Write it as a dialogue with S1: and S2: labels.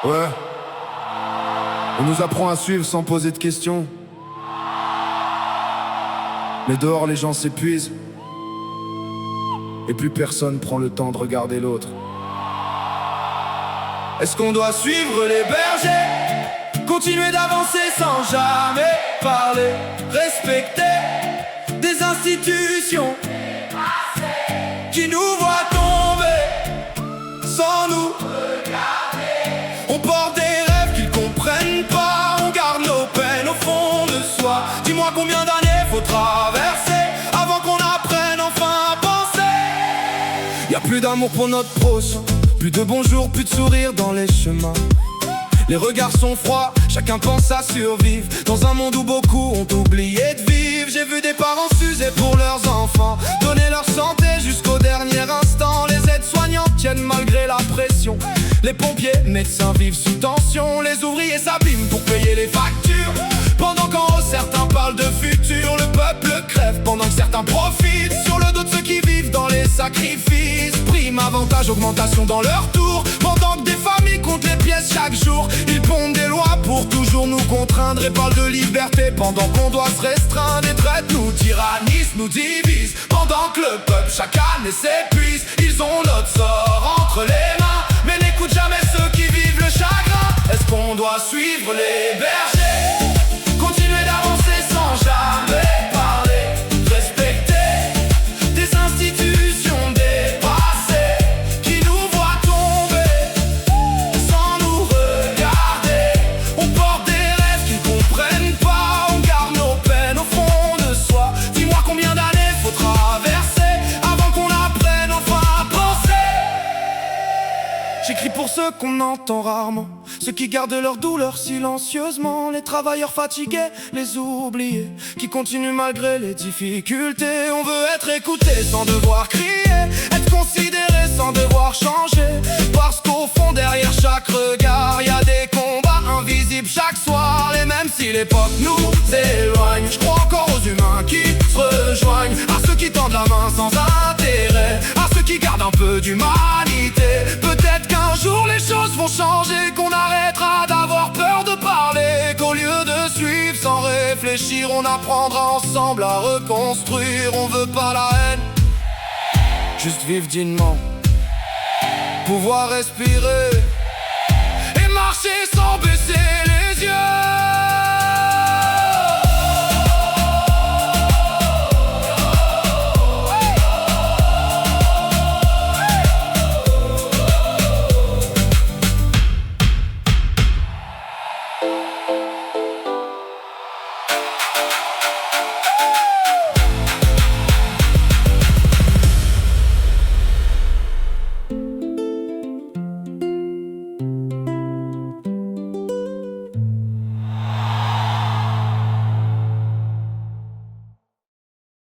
S1: Ouais. On nous apprend à suivre sans poser de questions. Mais dehors les gens s'épuisent. Et plus personne prend le temps de regarder l'autre. Est-ce qu'on doit suivre les bergers, continuer d'avancer sans jamais parler, respecter des institutions qui nous voient tomber sans nous regarder? On porte des rêves qu'ils comprennent pas, on garde nos peines au fond de soi. Dis-moi combien d'années faut traverser avant qu'on apprenne enfin à penser. Y'a plus d'amour pour notre prochain, plus de bonjour, plus de sourire dans les chemins. Les regards sont froids, chacun pense à survivre dans un monde où beaucoup ont oublié de vivre. J'ai vu des parents s'user pour leurs enfants, donner leur santé jusqu'au dernier instant. Les aides-soignantes tiennent malgré la pression, les pompiers, médecins vivent sous tension. Les ouvriers s'abîment pour payer les factures, pendant qu'en haut certains parlent de futur. Le peuple crève pendant que certains profitent sur le dos de ceux qui vivent dans les sacrifices. Prime, avantage, augmentation dans leur tour, pendant que des familles comptent les pièces chaque jour. Ils pondent des lois pour toujours nous contraindre et parlent de liberté pendant qu'on doit se restreindre. Et traitent nous, tyrannisent, nous divisent, pendant que le peuple chaque année s'épuise. Ils ont notre sort entre les mains, mais n'écoutent jamais ceux qui vivent le chagrin. Est-ce qu'on doit suivre les bergers, continuer d'avancer sans jamais parler, respecter des institutions dépassées qui nous voient tomber sans nous regarder? On porte des rêves qu'ils comprennent pas, on garde nos peines au fond de soi. Dis-moi combien d'années faut traverser avant qu'on apprenne enfin à penser. J'écris pour ceux qu'on entend rarement, ceux qui gardent leur douleur silencieusement, les travailleurs fatigués, les oubliés, qui continuent malgré les difficultés. On veut être écouté sans devoir crier, être considéré sans devoir changer, parce qu'au fond derrière chaque regard, y a des combats invisibles chaque soir. Et même si l'époque nous éloigne, je crois encore aux humains qui se rejoignent, à ceux qui tendent la main sans intérêt, à ceux qui gardent un peu d'humanité. Peut-être qu'un jour les choses vont changer, qu'on arrêtera d'avoir peur de parler, qu'au lieu de suivre sans réfléchir, on apprendra ensemble à reconstruire. On veut pas la haine, juste vivre dignement, pouvoir respirer et marcher sans baisser